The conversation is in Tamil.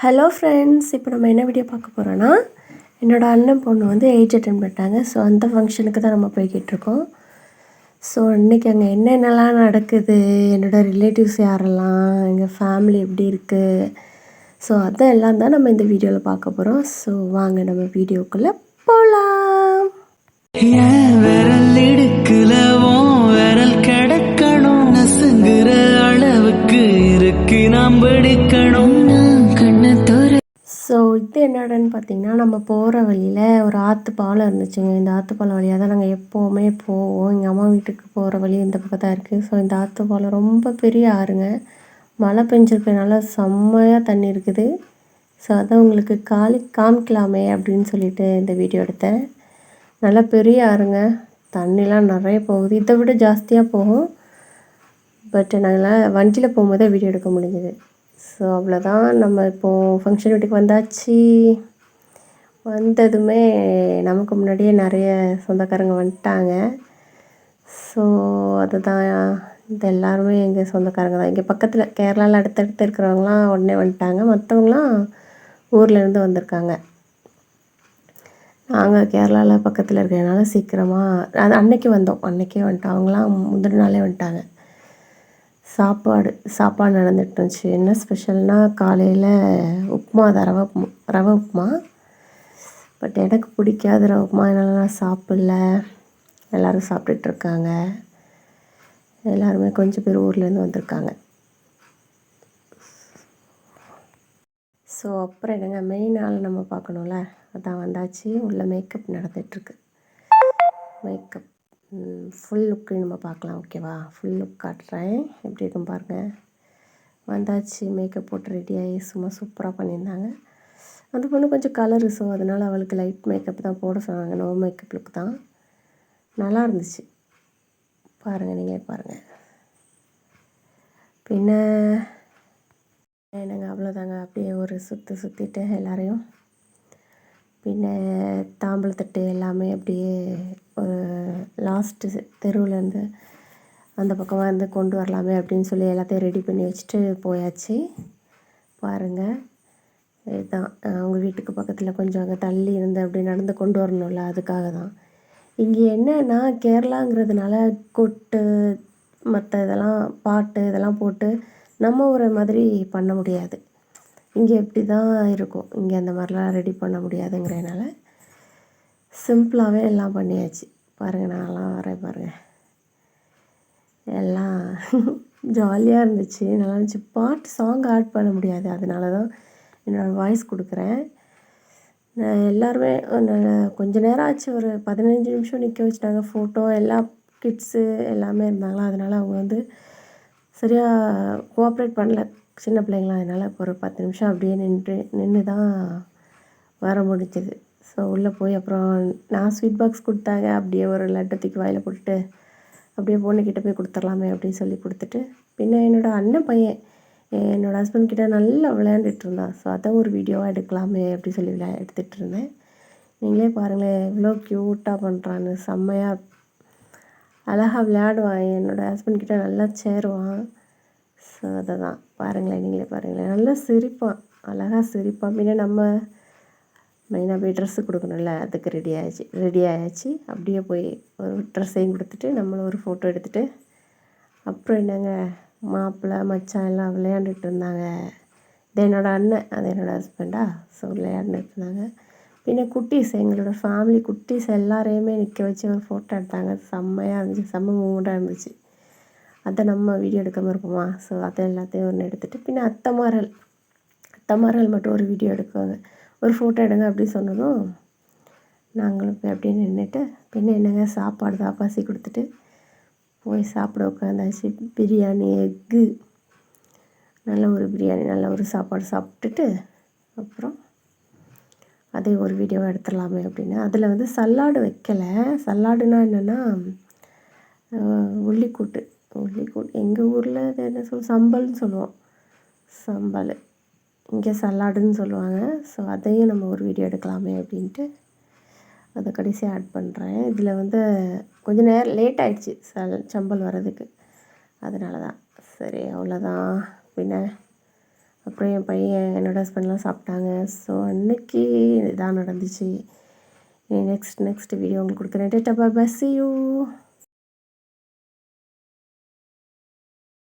ஹலோ ஃப்ரெண்ட்ஸ், இப்போ நம்ம என்ன வீடியோ பார்க்க போகிறோன்னா, என்னோடய அண்ணன் பொண்ணு வந்து ஏஜ் அட்டெண்ட் பண்ணிட்டாங்க. ஸோ அந்த ஃபங்க்ஷனுக்கு தான் நம்ம போய்கிட்டுருக்கோம். ஸோ இன்றைக்கி அங்கே என்னென்னலாம் நடக்குது, என்னோடய ரிலேட்டிவ்ஸ் யாரெல்லாம், எங்கள் ஃபேமிலி எப்படி இருக்குது, ஸோ அதெல்லாம் தான் நம்ம இந்த வீடியோவில் பார்க்க போகிறோம். ஸோ வாங்க நம்ம வீடியோக்குள்ளே போகலாம். விரல் இடுக்குல விரல் கிடக்கணும், நசுங்குற அளவுக்கு இருக்கு நாம் படிக்கணும். ஸோ இது என்னடான்னு பார்த்தீங்கன்னா, நம்ம போகிற வழியில் ஒரு ஆற்று பாலம் இருந்துச்சுங்க. இந்த ஆற்று பாலம் வழியாக தான் நாங்கள் எப்போவுமே போவோம். எங்கள் அம்மா வீட்டுக்கு போகிற வழி இந்த பக்கம் தான் இருக்குது. ஸோ இந்த ஆற்று பாலம் ரொம்ப பெரிய ஆறுங்க. மழை பெஞ்சிருக்கனால செம்மையாக தண்ணி இருக்குது. ஸோ அதான் உங்களுக்கு காமிக்கலாமே அப்படின்னு சொல்லிட்டு இந்த வீடியோ எடுத்தேன். நல்லா பெரிய ஆறுங்க, தண்ணிலாம் நிறைய போகுது. இதை விட ஜாஸ்தியாக போகும். பட் நாங்கள் வண்டியில் போகும்போது வீடியோ எடுக்க முடிஞ்சுது. ஸோ அவ்வளோதான். நம்ம இப்போது ஃபங்க்ஷன் வீட்டுக்கு வந்தாச்சு. வந்ததுமே நமக்கு முன்னாடியே நிறைய சொந்தக்காரங்க வந்துட்டாங்க. ஸோ அதுதான், இது எல்லாருமே எங்கள் சொந்தக்காரங்க தான். இங்கே பக்கத்தில் கேரளாவில் அடுத்தடுத்து இருக்கிறவங்களாம் உடனே வந்துட்டாங்க. மற்றவங்களாம் ஊர்லேருந்து வந்திருக்காங்க. நாங்கள் கேரளாவில் பக்கத்தில் இருக்கிறதுனால சீக்கிரமாக அது அன்னைக்கு வந்தோம். அன்றைக்கே வந்துட்டோம். அவங்களாம் முந்தின நாளே வந்துட்டாங்க. சாப்பாடு நடந்துட்டு இருந்துச்சு. என்ன ஸ்பெஷல்னால், காலையில் உப்புமா தான், ரவை உப்புமா. பட் எனக்கு பிடிக்காத ரவை உப்புமா, அதனால நான் சாப்பிடல. எல்லோரும் சாப்பிட்டுட்ருக்காங்க. எல்லாருமே கொஞ்சம் பேர் ஊர்லேருந்து வந்திருக்காங்க. ஸோ அப்புறம் என்னங்க, மெயின் ஆள் நம்ம பார்க்கணும்ல, அதான் வந்தாச்சு. உள்ள மேக்கப் நடந்துகிட்ருக்கு. மேக்கப் ஃபுல் லுக்கு நம்ம பார்க்கலாம். ஓகேவா, ஃபுல் லுக் காட்டுறேன், எப்படி இருக்கும் பாருங்கள். வந்தாச்சு, மேக்கப் போட்டு ரெடியாகி சும்மா சூப்பராக பண்ணியிருந்தாங்க. அந்த பொண்ணு கொஞ்சம் கலரு, ஸோ அதனால் அவளுக்கு லைட் மேக்கப் தான் போட சொன்னாங்க. நோ மேக்கப் லுக் தான், நல்லா இருந்துச்சு. பாருங்கள், நீங்கள் பாருங்கள். பின்ன என்னங்க, அவ்வளோதாங்க. அப்படியே ஒரு சுற்றிட்டு எல்லாரையும், பின்ன தாம்பழத்தட்டு எல்லாமே அப்படியே ஒரு லாஸ்ட்டு தெருவிலேருந்து அந்த பக்கமாக இருந்து கொண்டு வரலாமே அப்படின்னு சொல்லி எல்லாத்தையும் ரெடி பண்ணி வச்சுட்டு போயாச்சு. பாருங்கள், இதுதான் அவங்க வீட்டுக்கு பக்கத்தில் கொஞ்சம் அங்கே தள்ளி இருந்து அப்படி நடந்து கொண்டு வரணும்ல, அதுக்காக தான். இங்கே என்னன்னா, கேரளாங்கிறதுனால கொட்டு மற்ற இதெல்லாம் பாட்டு இதெல்லாம் போட்டு நம்ம ஒரு மாதிரி பண்ண முடியாது. இங்கே எப்படி தான் இருக்கும், இங்கே அந்த மாதிரிலாம் ரெடி பண்ண முடியாதுங்கிறதுனால சிம்பிளாகவே எல்லாம் பண்ணியாச்சு. பாருங்கள், நான்லாம் வரேன் பாருங்கள். எல்லாம் ஜாலியாக இருந்துச்சு, நல்லா இருந்துச்சு. சாங் ஆட் பண்ண முடியாது, அதனால தான் என்னோடய வாய்ஸ் கொடுக்குறேன். எல்லாருமே கொஞ்சம் நேரம் ஆச்சு, ஒரு 15 நிமிஷம் நிற்க வச்சுட்டாங்க. ஃபோட்டோ எல்லா கிட்ஸு எல்லாமே இருந்தாங்களா, அதனால் அவங்க வந்து சரியாக கோஆப்ரேட் பண்ணல, சின்ன பிள்ளைங்களாம். அதனால் ஒரு 10 நிமிஷம் அப்படியே நின்று தான் வர முடிஞ்சுது. ஸோ உள்ளே போய் அப்புறம் நான் ஸ்வீட் பாக்ஸ் கொடுத்தாங்க. அப்படியே ஒரு லட்டை தூக்கி வாயில் போட்டுட்டு அப்படியே பொண்ணுக்கிட்ட போய் கொடுத்துர்லாமே அப்படின்னு சொல்லி கொடுத்துட்டு, பின்ன என்னோடய அண்ணன் பையன் என்னோடய ஹஸ்பண்ட் கிட்டே நல்லா விளையாண்டுட்டு இருந்தான். ஸோ அதை ஒரு வீடியோவாக எடுக்கலாமே அப்படி சொல்லி எடுத்துகிட்டு இருந்தேன். நீங்களே பாருங்களேன், எவ்வளோ க்யூட்டாக பண்ணுறான்னு. செம்மையாக அழகாக விளையாடுவான். என்னோடய ஹஸ்பண்ட் கிட்டே நல்லா சேருவான். ஸோ அதை தான் பாருங்களேன், நீங்களே பாருங்களேன். நல்லா சிரிப்பான், அழகாக சிரிப்பான். பின்ன நம்ம மெயினாக போய் ட்ரெஸ்ஸு கொடுக்கணும்ல, அதுக்கு ரெடி ஆயாச்சு. அப்படியே போய் ஒரு ட்ரெஸ்ஸையும் கொடுத்துட்டு நம்மளும் ஒரு ஃபோட்டோ எடுத்துகிட்டு, அப்புறம் என்னங்க, மாப்பிள்ளை மச்சான் எல்லாம் விளையாண்டுட்டு இருந்தாங்க. இது என்னோடய அண்ணன், அது என்னோடய ஹஸ்பண்டா. ஸோ விளையாண்டுட்டு இருந்தாங்க. பின்ன குட்டீஸ், எங்களோட ஃபேமிலி குட்டீஸ் எல்லாரையுமே நிற்க வச்சு ஒரு ஃபோட்டோ எடுத்தாங்க. செம்மையாக இருந்துச்சு, செம்ம மூமெண்ட்டாக இருந்துச்சு. அதை நம்ம வீடியோ எடுக்காமல் இருப்போமா. ஸோ அதை எல்லாத்தையும் ஒன்று எடுத்துகிட்டு, பின்ன அத்தைமார்கள் மட்டும் ஒரு வீடியோ எடுக்குவாங்க. ஒரு ஃபோட்டோ எடுங்க அப்படின்னு சொன்னதும் நாங்களும் போய் அப்படியே நின்றுட்டு, பின்ன என்னங்க, சாப்பாடு தான் பசி கொடுத்துட்டு போய் சாப்பிட உட்காந்தாச்சு. பிரியாணி, எக்கு, நல்ல ஒரு பிரியாணி, நல்ல ஒரு சாப்பாடு சாப்பிட்டுட்டு அப்புறம் அதே ஒரு வீடியோவாக எடுத்துடலாமே அப்படின்னு. அதில் வந்து சல்லாடு வைக்கலை. சல்லாடுனா என்னென்னா, உள்ளிக்கூட்டு எங்கள் ஊரில் அது என்ன சம்பல்னு சொல்லுவோம். சம்பல், இங்கே சல்லாடுன்னு சொல்லுவாங்க. ஸோ அதையும் நம்ம ஒரு வீடியோ எடுக்கலாமே அப்படின்ட்டு அதை கடைசியாக ஆட் பண்ணுறேன். இதில் வந்து கொஞ்சம் நேரம் லேட் ஆகிடுச்சு சம்பல் வர்றதுக்கு, அதனால தான். சரி, அவ்வளோதான். பின்ன அப்புறம் என் பையன் என்னோடய ஹஸ்பண்ட்லாம் சாப்பிட்டாங்க. ஸோ அன்னைக்கு இதான் நடந்துச்சு. நெக்ஸ்ட் வீடியோ உங்களுக்கு கொடுக்குறேன். Tata bye bye, see you.